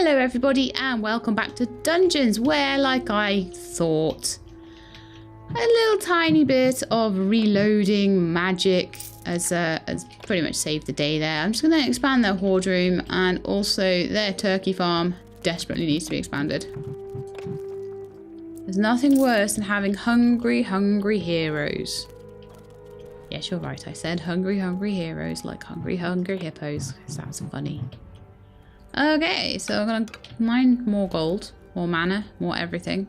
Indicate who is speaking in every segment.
Speaker 1: Hello everybody and welcome back to Dungeons, where, like I thought, a little tiny bit of reloading magic has pretty much saved the day there. I'm just going to expand their horde room, and also their turkey farm desperately needs to be expanded. There's nothing worse than having hungry heroes. Yes, you're right, I said hungry heroes, like hungry hippos. Sounds funny. Okay, so I'm gonna mine more gold, more mana, more everything.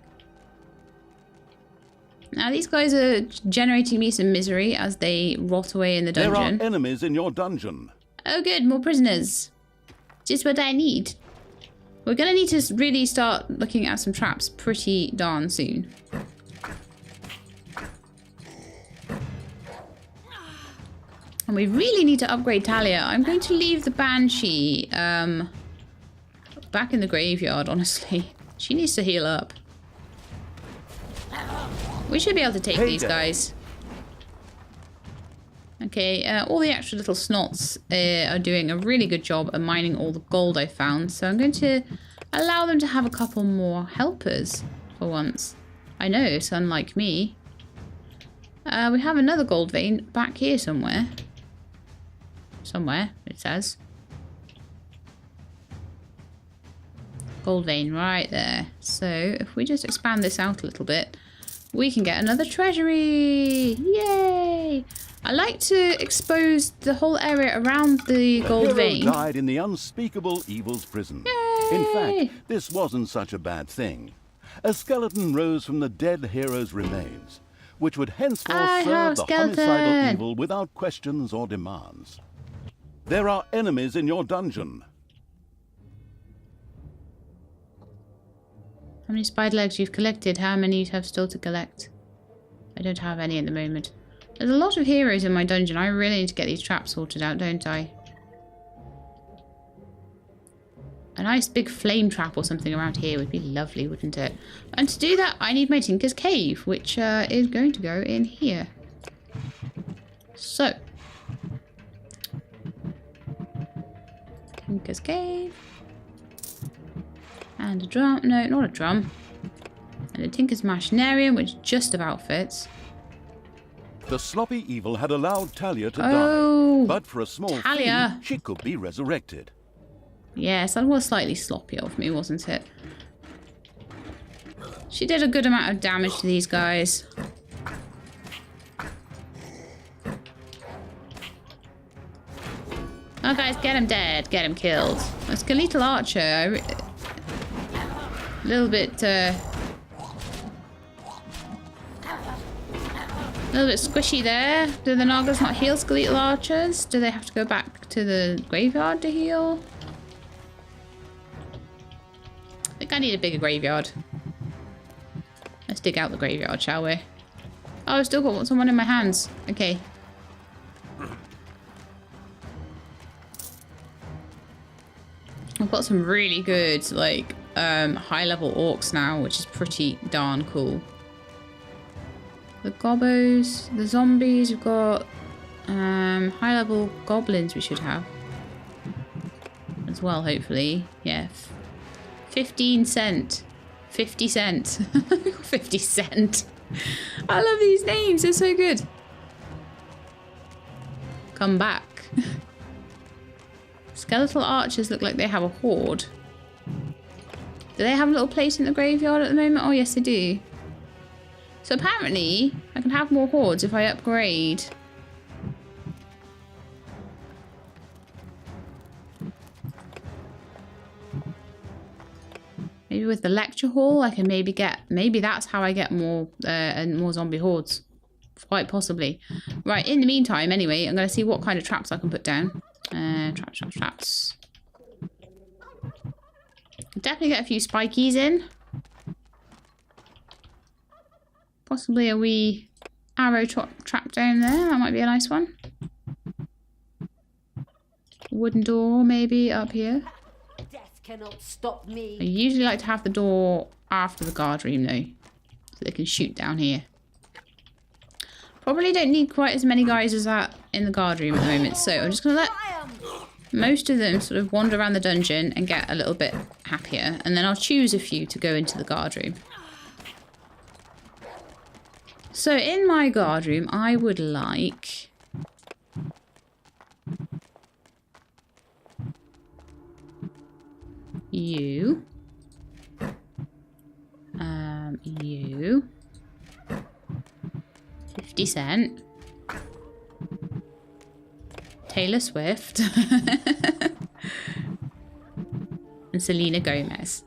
Speaker 1: Now these guys are generating me some misery as they rot away in the dungeon.
Speaker 2: There are enemies in your dungeon.
Speaker 1: Oh good, more prisoners. Just what I need. We're gonna need to really start looking at some traps pretty darn soon. And we really need to upgrade Talia. I'm going to leave the Banshee back in the graveyard, honestly. She needs to heal up. We should be able to take these guys. Okay, all the extra little snots are doing a really good job of mining all the gold I found. So I'm going to allow them to have a couple more helpers for once. I know, it's unlike me. We have another gold vein back here somewhere. Somewhere, it says. Gold vein right there. So if we just expand this out a little bit, we can get another treasury. Yay! I like to expose the whole area around the gold vein.
Speaker 2: Hero died in the unspeakable evil's prison.
Speaker 1: Yay!
Speaker 2: In fact, this wasn't such a bad thing. A skeleton rose from the dead hero's remains, which would henceforth serve the homicidal evil without questions or demands. There are enemies in your dungeon.
Speaker 1: How many spider legs you've collected? How many you have still to collect? I don't have any at the moment. There's a lot of heroes in my dungeon. I really need to get these traps sorted out, don't I? A nice big flame trap or something around here would be lovely, wouldn't it? And to do that, I need my Tinker's Cave, which is going to go in here. So. Tinker's Cave. And a drum. No, not a drum. And a Tinker's Machinarium, which just about fits.
Speaker 2: The sloppy evil had allowed Talia to die, but for a small fee, she could be resurrected.
Speaker 1: Yes, that was slightly sloppy of me, wasn't it? She did a good amount of damage to these guys. Oh, guys, get him dead. Get him killed. A skeletal archer. A little bit squishy there. Do the Nagas not heal skeletal archers? Do they have to go back to the graveyard to heal? I think I need a bigger graveyard. Let's dig out the graveyard, shall we? Oh, I've still got someone in my hands. Okay. I've got some really good, like, high-level orcs now, which is pretty darn cool. The gobbos, the zombies, we've got high-level goblins we should have. As well, hopefully. Yeah. 15 cent. 50 cent. 50 cent. I love these names, they're so good. Come back. Skeletal archers look like they have a horde. Do they have a little place in the graveyard at the moment? Oh, yes, they do. So apparently, I can have more hordes if I upgrade. Maybe with the lecture hall, I can maybe that's how I get more more zombie hordes. Quite possibly. Right, in the meantime, anyway, I'm going to see what kind of traps I can put down. Traps. Definitely get a few spikies in. Possibly a wee arrow trap down there. That might be a nice one. Wooden door maybe up here.
Speaker 3: Death cannot stop me.
Speaker 1: I usually like to have the door after the guard room though, so they can shoot down here. Probably don't need quite as many guys as that in the guard room at the moment, so I'm just gonna let most of them sort of wander around the dungeon and get a little bit happier. And then I'll choose a few to go into the guard room. So in my guard room, I would like... you. You. 50 Cent. Taylor Swift. And Selena Gomez.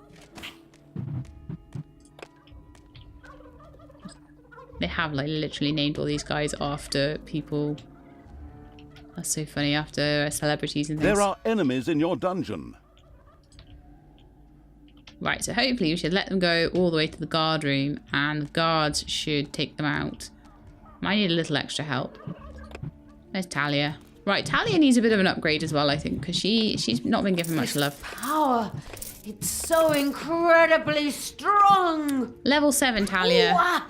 Speaker 1: They have like literally named all these guys after people. That's so funny, after celebrities and things.
Speaker 2: There are enemies in your dungeon.
Speaker 1: Right, so hopefully we should let them go all the way to the guard room and the guards should take them out. Might need a little extra help. There's Talia. Right, Talia needs a bit of an upgrade as well, I think, because she's not been given much love.
Speaker 3: Power! It's so incredibly strong!
Speaker 1: Level 7, Talia.
Speaker 3: Ooh, ah.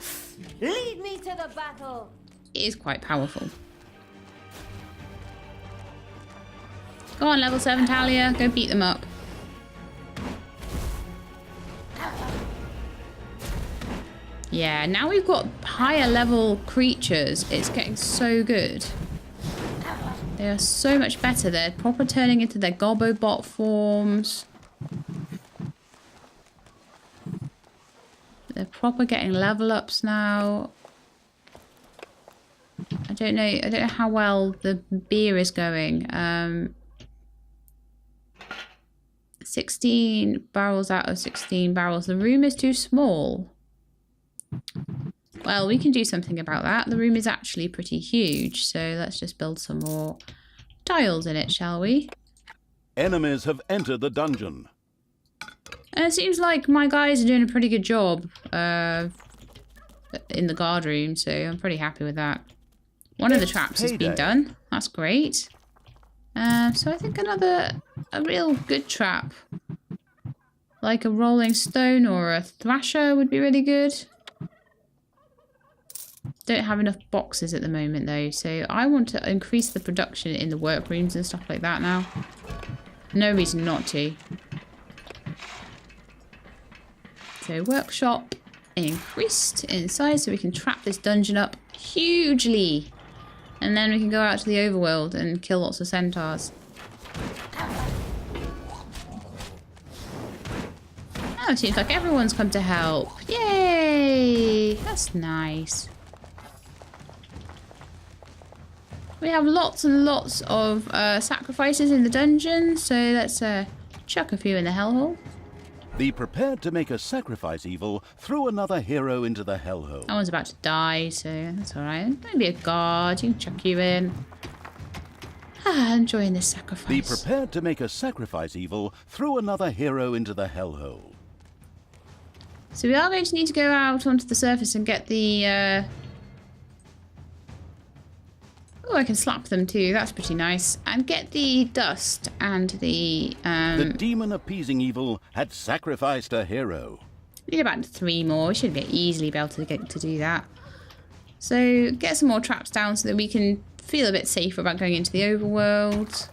Speaker 3: Lead me to the battle!
Speaker 1: It is quite powerful. Go on, level 7, Talia. Go beat them up. Yeah, now we've got higher level creatures. It's getting so good. They are so much better. They're proper turning into their Gobobot forms. They're proper getting level ups now. I don't know how well the beer is going. 16 barrels out of 16 barrels. The room is too small. Well, we can do something about that. The room is actually pretty huge, so let's just build some more tiles in it, shall we?
Speaker 2: Enemies have entered the dungeon.
Speaker 1: And it seems like my guys are doing a pretty good job in the guard room, so I'm pretty happy with that. One of the traps has been done. That's great. So I think a real good trap, like a rolling stone or a thrasher, would be really good. Don't have enough boxes at the moment though, so I want to increase the production in the workrooms and stuff like that now. No reason not to. So workshop increased in size so we can trap this dungeon up hugely. And then we can go out to the overworld and kill lots of centaurs. Oh, it seems like everyone's come to help. Yay! That's nice. We have lots and lots of sacrifices in the dungeon, so let's chuck a few in the hellhole.
Speaker 2: Be prepared to make a sacrifice evil. Throw another hero into the hellhole.
Speaker 1: That one's about to die, so that's alright. Don't be a guard, you can chuck you in. Enjoying this sacrifice.
Speaker 2: Be prepared to make a sacrifice evil. Throw another hero into the hellhole.
Speaker 1: So we are going to need to go out onto the surface and get the... Oh, I can slap them too. That's pretty nice. And get the dust and the...
Speaker 2: The demon appeasing evil had sacrificed a hero.
Speaker 1: Need about 3 more. We should easily be able to get to do that. So get some more traps down so that we can feel a bit safer about going into the overworld.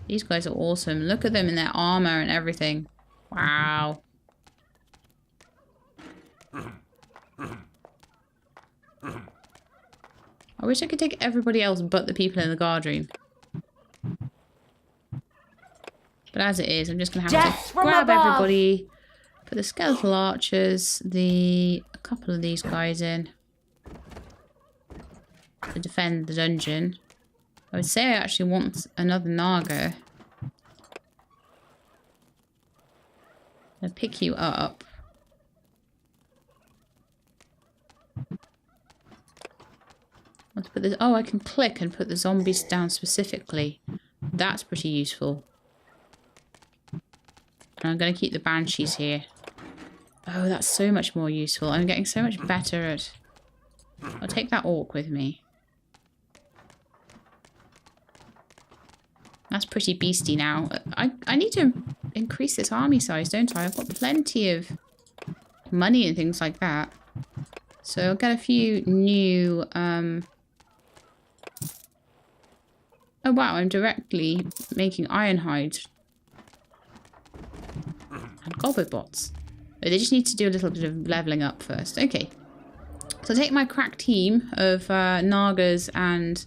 Speaker 1: These guys are awesome. Look at them in their armor and everything. Wow. I wish I could take everybody else but the people in the guard room. But as it is, I'm just going to have to grab everybody. Put the skeletal archers, a couple of these guys in. To defend the dungeon. I would say I actually want another Naga. I'll pick you up. Let's put this. Oh, I can click and put the zombies down specifically. That's pretty useful. And I'm going to keep the banshees here. Oh, that's so much more useful. I'm getting so much better at... I'll take that orc with me. That's pretty beastie now. I need to increase this army size, don't I? I've got plenty of money and things like that. So I'll get a few new wow, I'm directly making iron hides. And gobbo bots. Oh, they just need to do a little bit of leveling up first. Okay. So I take my crack team of Nagas and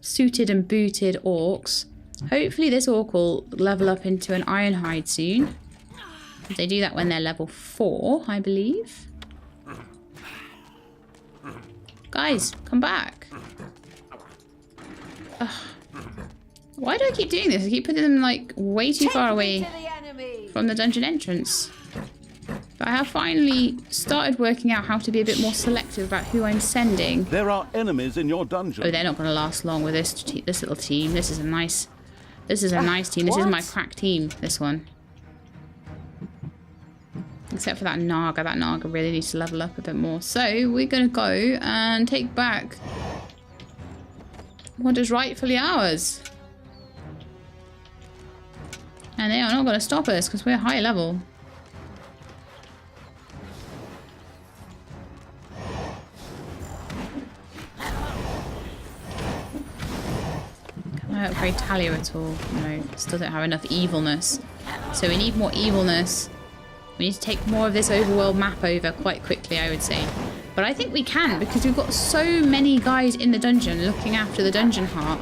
Speaker 1: suited and booted orcs. Hopefully this orc will level up into an iron hide soon. They do that when they're level 4, I believe. Guys, come back. Ugh. Why do I keep doing this? I keep putting them like way too far away from the dungeon entrance. But I have finally started working out how to be a bit more selective about who I'm sending.
Speaker 2: There are enemies in your dungeon.
Speaker 1: Oh, they're not going to last long with this little team. This is a nice team. This is my crack team, this one. Except for that Naga. That Naga really needs to level up a bit more. So we're going to go and take back what is rightfully ours. And they are not going to stop us because we're high level. Can I upgrade Talia at all? No, still don't have enough evilness. So we need more evilness. We need to take more of this overworld map over quite quickly, I would say. But I think we can, because we've got so many guys in the dungeon looking after the dungeon heart.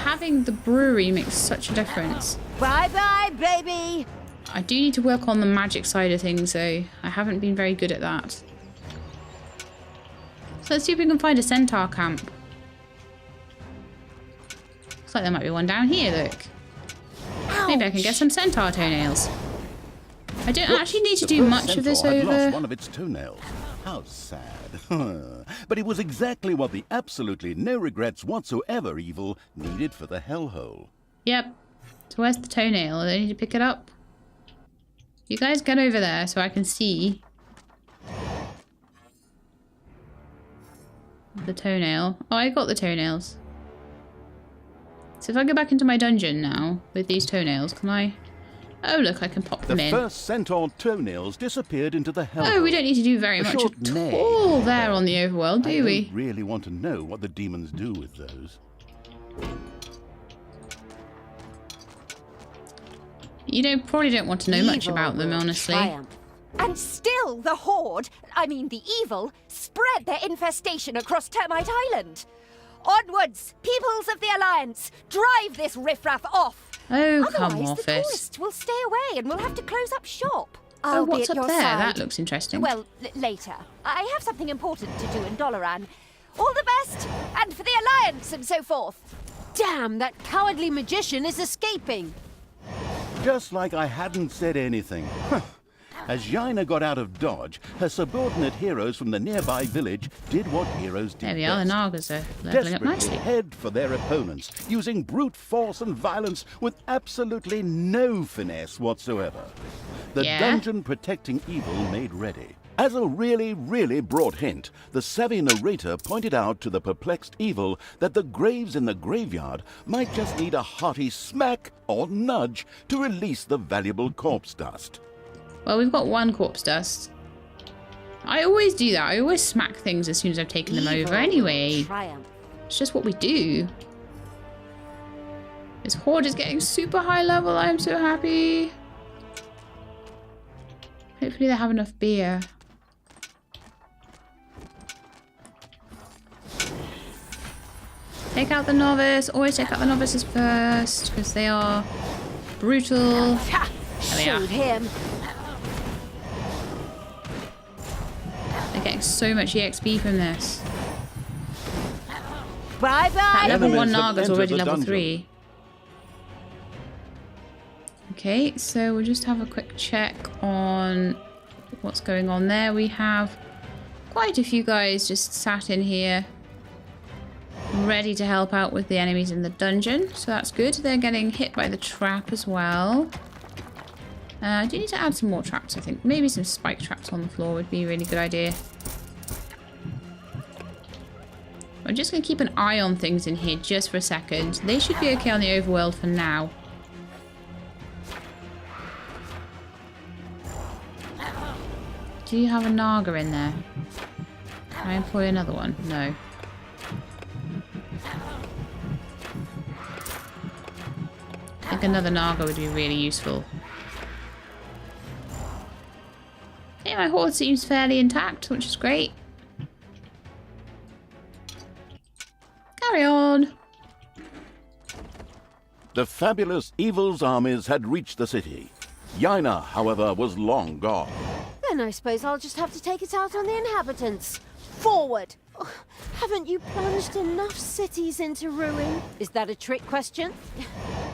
Speaker 1: Having the brewery makes such a difference.
Speaker 3: Bye-bye, baby!
Speaker 1: I do need to work on the magic side of things, though. I haven't been very good at that. So let's see if we can find a centaur camp. Looks like there might be one down here, look.
Speaker 3: Ouch.
Speaker 1: Maybe I can get some centaur toenails. I don't actually need to do much of this over.
Speaker 2: Lost one of its toenails. How sad. But it was exactly what the absolutely no regrets whatsoever evil needed for the hellhole.
Speaker 1: Yep. So where's the toenail? Do I need to pick it up? You guys get over there so I can see the toenail. Oh, I got the toenails. So if I go back into my dungeon now with these toenails, can I... Oh, look, I can pop them in.
Speaker 2: The first centaur toenails disappeared into the hellhole.
Speaker 1: Oh, we don't need to do very much at all there on the overworld, do we?
Speaker 2: I don't really want to know what the demons do with those.
Speaker 1: You probably don't want to know much about them, honestly.
Speaker 3: Triumph.
Speaker 4: And still the Horde, I mean the evil, spread their infestation across Termite Island. Onwards, peoples of the Alliance, drive this riffraff off.
Speaker 1: Oh, come
Speaker 4: Otherwise,
Speaker 1: off
Speaker 4: the
Speaker 1: it.
Speaker 4: tourists will stay away and we'll have to close up shop.
Speaker 1: Oh,
Speaker 4: I'll be
Speaker 1: what's
Speaker 4: at
Speaker 1: up
Speaker 4: your
Speaker 1: there?
Speaker 4: side.
Speaker 1: That looks interesting.
Speaker 4: Well, later. I have something important to do in Doloran. All the best, and for the Alliance and so forth.
Speaker 3: Damn, that cowardly magician is escaping.
Speaker 2: Just like I hadn't said anything. As Jaina got out of Dodge, her subordinate heroes from the nearby village did what heroes did
Speaker 1: There we are, the Nagas are leveling up
Speaker 2: desperately
Speaker 1: nicely.
Speaker 2: head for their opponents, using brute force and violence with absolutely no finesse whatsoever. The dungeon protecting evil made ready. As a really, really broad hint, the savvy narrator pointed out to the perplexed evil that the graves in the graveyard might just need a hearty smack or nudge to release the valuable corpse dust.
Speaker 1: Well, we've got one corpse dust. I always do that. I always smack things as soon as I've taken them over anyway.
Speaker 3: Triumph.
Speaker 1: It's just what we do. This Horde is getting super high level. I'm so happy. Hopefully they have enough beer. Take out the novice. Always take out the novices first, because they are brutal. There we are.
Speaker 3: Shoot him.
Speaker 1: They're getting so much EXP from this.
Speaker 3: Bye-bye.
Speaker 1: That level
Speaker 2: Enemies
Speaker 1: 1
Speaker 2: have
Speaker 1: Naga's
Speaker 2: entered
Speaker 1: already
Speaker 2: the
Speaker 1: level
Speaker 2: dungeon.
Speaker 1: 3. Okay, so we'll just have a quick check on what's going on there. We have quite a few guys just sat in here ready to help out with the enemies in the dungeon, so that's good. They're getting hit by the trap as well. I do need to add some more traps, I think. Maybe some spike traps on the floor would be a really good idea. I'm just going to keep an eye on things in here just for a second. They should be okay on the overworld for now. Do you have a Naga in there? Can I employ another one? No. like another Naga would be really useful. Yeah, my horde seems fairly intact, which is great. Carry on.
Speaker 2: The fabulous Evil's armies had reached the city. Yaina, however, was long gone.
Speaker 3: Then I suppose I'll just have to take it out on the inhabitants. Forward! Oh, haven't you plunged enough cities into ruin?
Speaker 4: Is that a trick question?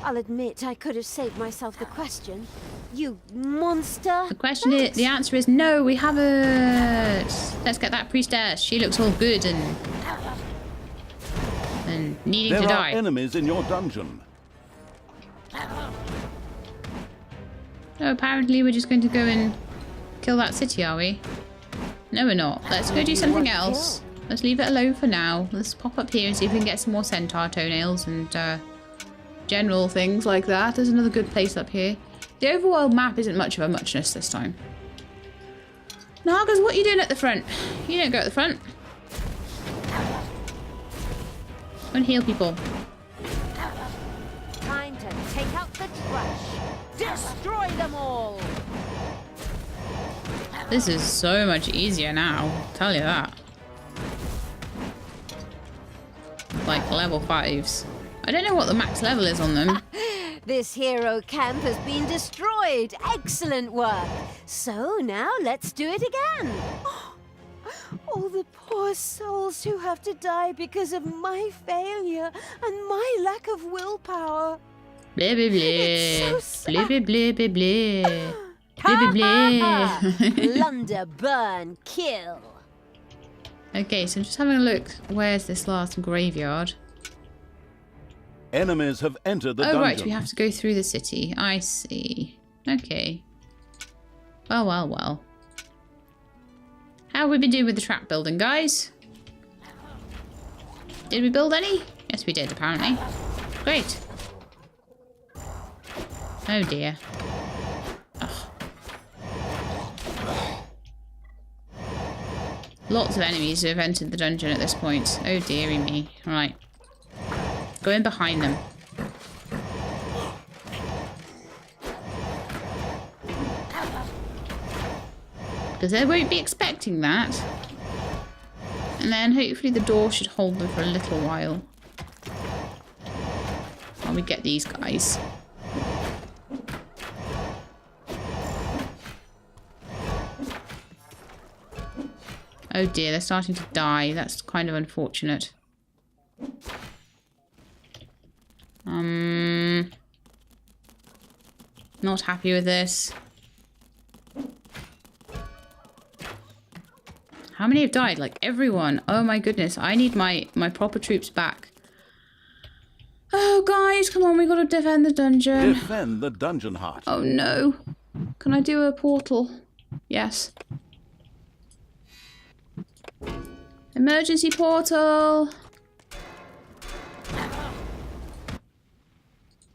Speaker 3: I'll admit I could have saved myself the question. You monster!
Speaker 1: The answer is no, we haven't. Let's get that priestess. She looks all good and needing to die.
Speaker 2: There are enemies in your dungeon.
Speaker 1: Oh, apparently we're just going to go and kill that city, are we? No, we're not. Let's go do something else. Let's leave it alone for now. Let's pop up here and see if we can get some more centaur toenails and general things like that. There's another good place up here. The overworld map isn't much of a muchness this time. Nagas, what are you doing at the front? You don't go at the front. Go and heal people.
Speaker 3: Time to take out the trash. Destroy them all!
Speaker 1: This is so much easier now, I'll tell you that. Like level 5s. I don't know what the max level is on them.
Speaker 3: This hero camp has been destroyed. Excellent work. So now let's do it again. All the poor souls who have to die because of my failure and my lack of willpower.
Speaker 1: Blah, blah, blah.
Speaker 3: It's so
Speaker 1: Blah, blah, blah, blah, blah.
Speaker 3: Ha,
Speaker 1: Blah, blah,
Speaker 3: ha,
Speaker 1: blah.
Speaker 3: ha. Plunder, burn, kill.
Speaker 1: Okay, so I'm just having a look. Where's this last graveyard?
Speaker 2: Enemies have entered the
Speaker 1: Oh,
Speaker 2: dungeon.
Speaker 1: right, we have to go through the city. I see. Okay. Well, well, well. How have we been doing with the trap building, guys? Did we build any? Yes, we did, apparently. Great. Oh, dear. Ugh. Lots of enemies who have entered the dungeon at this point. Oh, dearie me. Right. Go in behind them. Because they won't be expecting that. And then hopefully the door should hold them for a little while. While we get these guys. Oh dear, they're starting to die. That's kind of unfortunate. Not happy with this. How many have died? Like everyone. Oh my goodness. I need my proper troops back. Oh guys, come on, we gotta defend the dungeon.
Speaker 2: Defend the dungeon heart.
Speaker 1: Oh no. Can I do a portal? Yes. Emergency portal.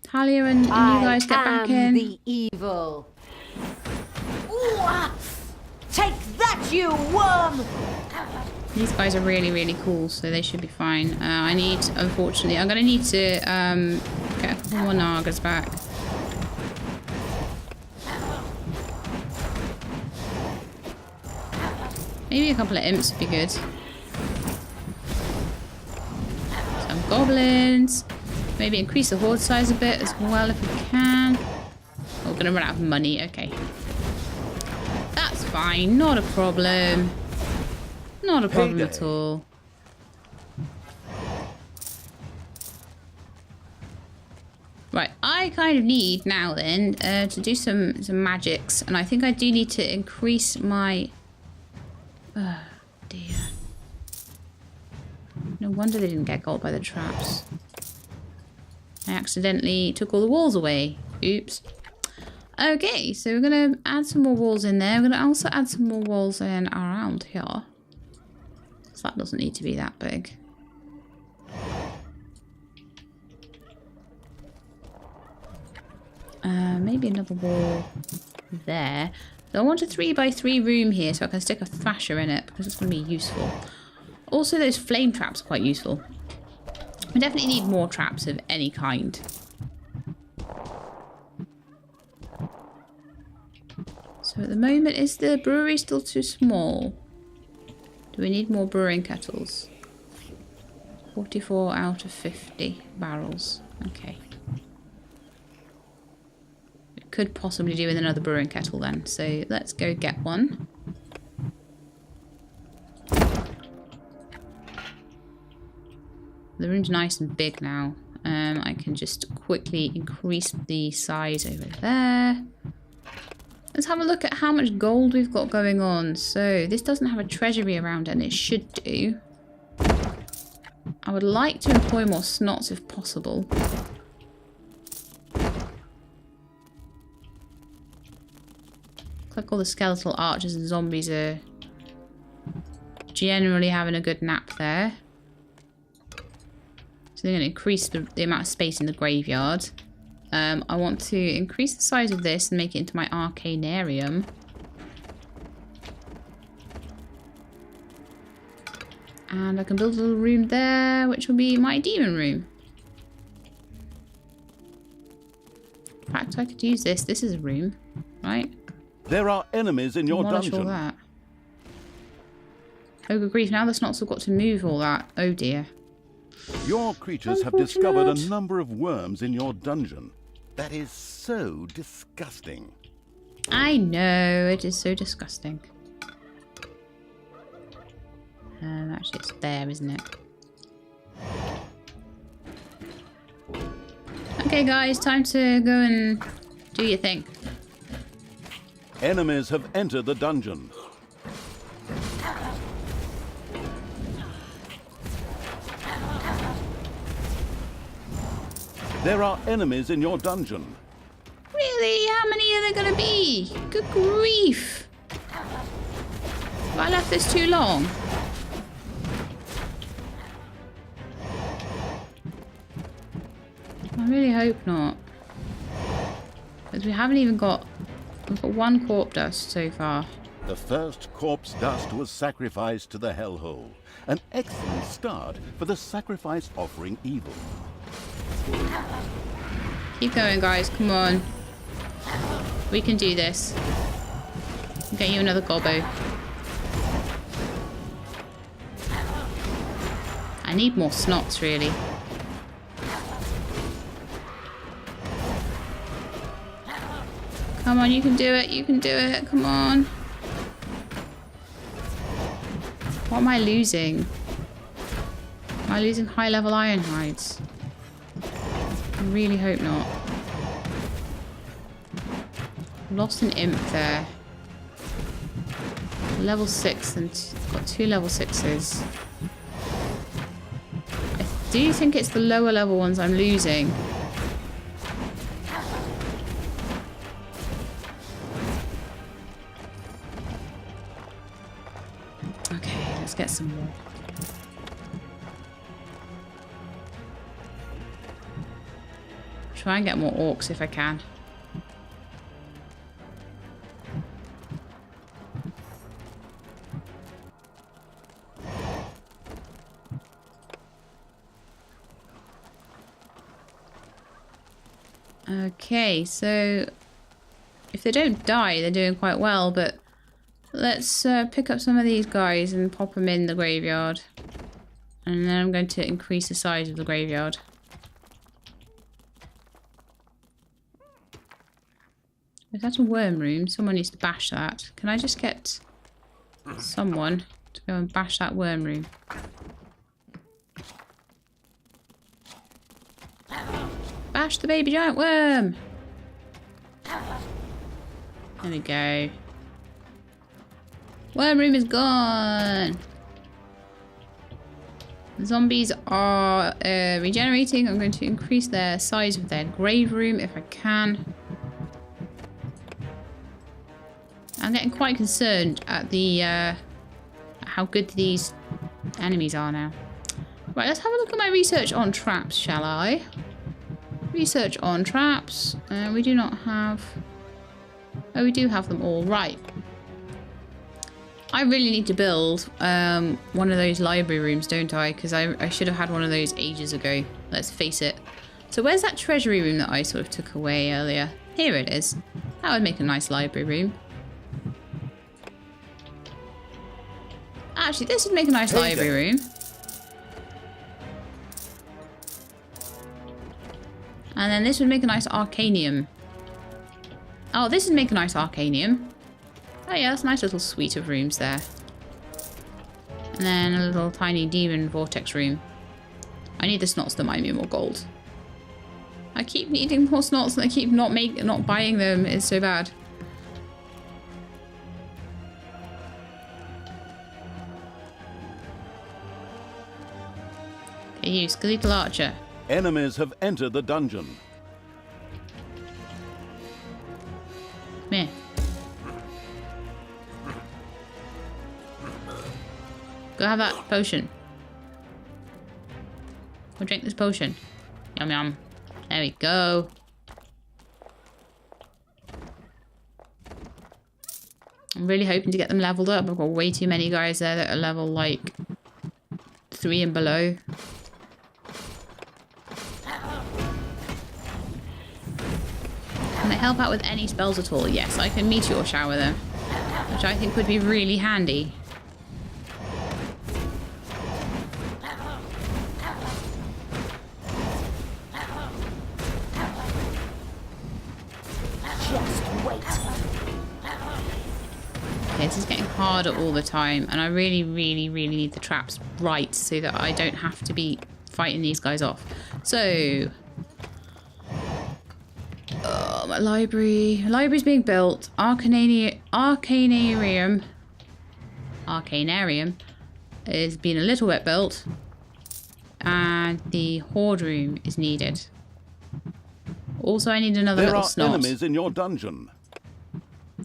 Speaker 1: Talia and you guys get back in.
Speaker 3: I am the evil. Take that, you worm!
Speaker 1: These guys are really, really cool, so they should be fine. I need, unfortunately, I'm gonna need to get a couple more Nagas back. Maybe a couple of imps would be good. Some goblins. Maybe increase the horde size a bit as well if we can. Oh, we're gonna run out of money. Okay. That's fine. Not a problem. Not a problem at all. Right, I kind of need now then to do some magics, and I think I do need to increase my. Oh dear. No wonder they didn't get got by the traps. I accidentally took all the walls away. Oops. Okay, so we're going to add some more walls in there. We're going to also add some more walls in around here. So that doesn't need to be that big. Maybe another wall there. So I want a 3x3 room here so I can stick a thrasher in it because it's going to be useful. Also, those flame traps are quite useful. We definitely need more traps of any kind. So at the moment, is the brewery still too small? Do we need more brewing kettles? 44 out of 50 barrels. Okay. We could possibly do with another brewing kettle then. So let's go get one. The room's nice and big now. I can just quickly increase the size over there. Let's have a look at how much gold we've got going on. So this doesn't have a treasury around it, and it should do. I would like to employ more snots if possible. Looks like all the skeletal archers and zombies are generally having a good nap there. So they're going to increase the amount of space in the graveyard. I want to increase the size of this and make it into my arcanarium. And I can build a little room there, which will be my demon room. In fact, I could use this. This is a room, right?
Speaker 2: There are enemies in your
Speaker 1: Demolish
Speaker 2: dungeon.
Speaker 1: all that. Oh, good grief. Now the snots have got to move all that. Oh, dear.
Speaker 2: Your creatures have discovered a number of worms in your dungeon. That is so disgusting.
Speaker 1: I know, it is so disgusting. Actually, it's there, isn't it? Okay, guys, time to go and do your thing.
Speaker 2: Enemies have entered the dungeon. There are enemies in your dungeon.
Speaker 1: Really? How many are there going to be? Good grief. Have I left this too long? I really hope not. Because we haven't even got... We've got one corpse dust so far.
Speaker 2: The first corpse dust was sacrificed to the hellhole. An excellent start for the sacrifice offering evil.
Speaker 1: Keep going, guys. Come on. We can do this. I'll get you another gobbo. I need more snots, really. Come on, you can do it. You can do it. Come on. What am I losing? Am I losing high-level iron hides? I really hope not. Lost an imp there. Level 6 and got 2 level 6s. I do think it's the lower level ones I'm losing. Okay, let's get some more. Try and get more orcs if I can. Okay, so if they don't die, they're doing quite well, but let's pick up some of these guys and pop them in the graveyard. And then I'm going to increase the size of the graveyard. Is that a worm room? Someone needs to bash that. Can I just get someone to go and bash that worm room? Bash the baby giant worm! There we go. Worm room is gone! The zombies are regenerating. I'm going to increase their size of their grave room if I can. I'm getting quite concerned at the how good these enemies are now. Right, let's have a look at my research on traps, shall I? Research on traps. We do not have... Oh, we do have them all. Right. I really need to build one of those library rooms, don't I? Because I should have had one of those ages ago. Let's face it. So where's that treasury room that I sort of took away earlier? Here it is. That would make a nice library room. Actually, this would make a nice library room. And then this would make a nice arcanium. Oh, this would make a nice arcanium. Oh yeah, that's a nice little suite of rooms there. And then a little tiny demon vortex room. I need the snots to mine me more gold. I keep needing more snots and I keep not buying them. It's so bad. Okay, you skeletal archer.
Speaker 2: Enemies have entered the dungeon.
Speaker 1: Come here. Go have that potion. Go drink this potion. Yum yum. There we go. I'm really hoping to get them leveled up. I've got way too many guys there that are level like 3 and below. Can they help out with any spells at all? Yes, I can meteor shower them, which I think would be really handy. This is getting harder all the time, and I really need the traps right so that I don't have to be fighting these guys off. So, my library. Library's being built. Arcanarium is being a little bit built, and the hoard room is needed. Also, I need another little snot.
Speaker 2: There are enemies in your dungeon.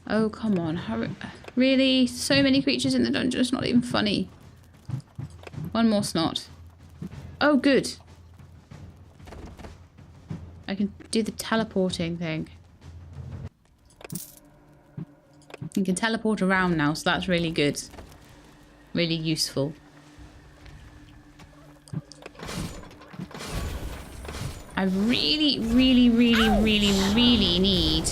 Speaker 1: Oh, come on. Hurry. Really? So many creatures in the dungeon. It's not even funny. One more snot. Oh, good. I can do the teleporting thing. You can teleport around now, so that's really good. Really useful. I really need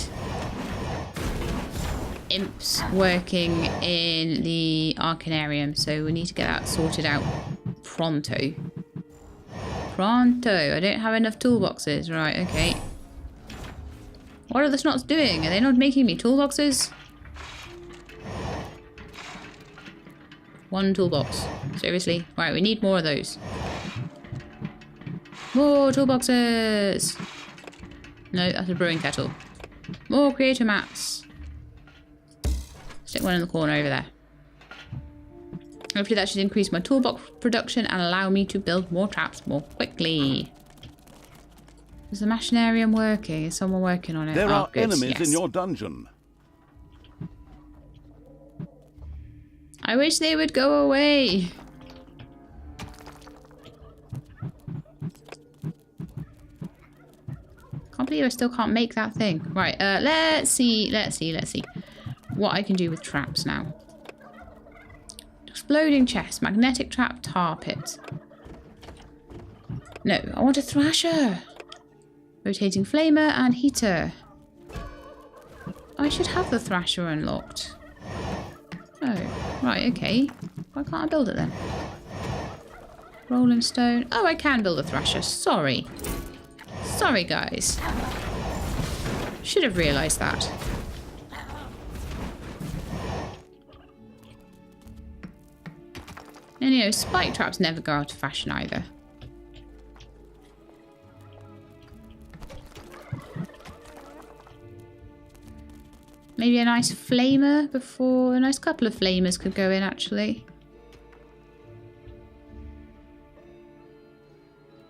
Speaker 1: imps working in the Arcanarium, so we need to get that sorted out pronto. I don't have enough toolboxes. Right, okay. What are the snots doing? Are they not making me toolboxes? One toolbox. Seriously? Right, we need more of those. More toolboxes! No, that's a brewing kettle. More creator mats. Stick one in the corner over there. Hopefully that should increase my toolbox production and allow me to build more traps more quickly. Is the machinarium working? Is someone working on it?
Speaker 2: There are
Speaker 1: good.
Speaker 2: enemies in your dungeon.
Speaker 1: I wish they would go away. Can't believe I still can't make that thing. Right, let's see what I can do with traps now. Exploding chest, magnetic trap, tar pit. No, I want a thrasher. Rotating flamer and heater. I should have the thrasher unlocked. Oh, right, okay. Why can't I build it then? Rolling stone. Oh, I can build a thrasher. Sorry. Sorry, guys. Should have realised that. And you know, spike traps never go out of fashion either. Maybe a nice flamer before... A nice couple of flamers could go in, actually.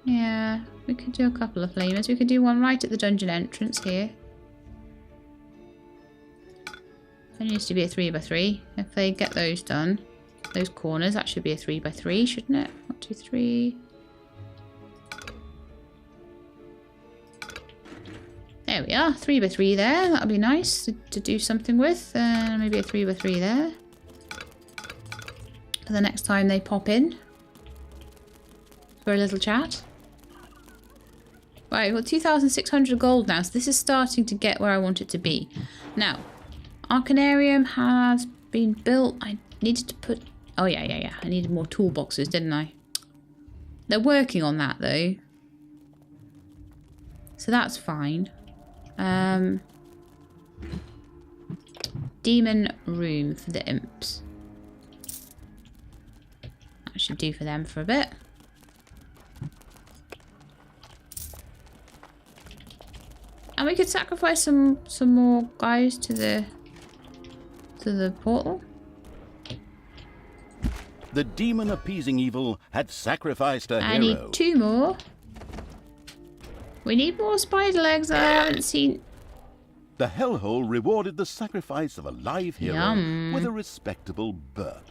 Speaker 1: Yeah, we could do a couple of flamers. We could do one right at the dungeon entrance here. There needs to be a 3x3. If they get those done, those corners, that should be a 3x3, shouldn't it? 1, 2, 3. There we are, 3x3 there. That'll be nice to do something with. Maybe a 3x3 there. For the next time they pop in. For a little chat. Right, we've got 2,600 gold now, so this is starting to get where I want it to be. Now, Arcanarium has been built. I needed to put Oh, yeah. I needed more toolboxes, didn't I? They're working on that, though. So that's fine. Demon room for the imps. That should do for them for a bit. And we could sacrifice some more guys to the portal.
Speaker 2: The demon appeasing evil had sacrificed a
Speaker 1: I
Speaker 2: hero.
Speaker 1: need 2 more. We need more spider legs. I haven't seen.
Speaker 2: The hellhole rewarded the sacrifice of a live hero
Speaker 1: Yum.
Speaker 2: with a respectable burp.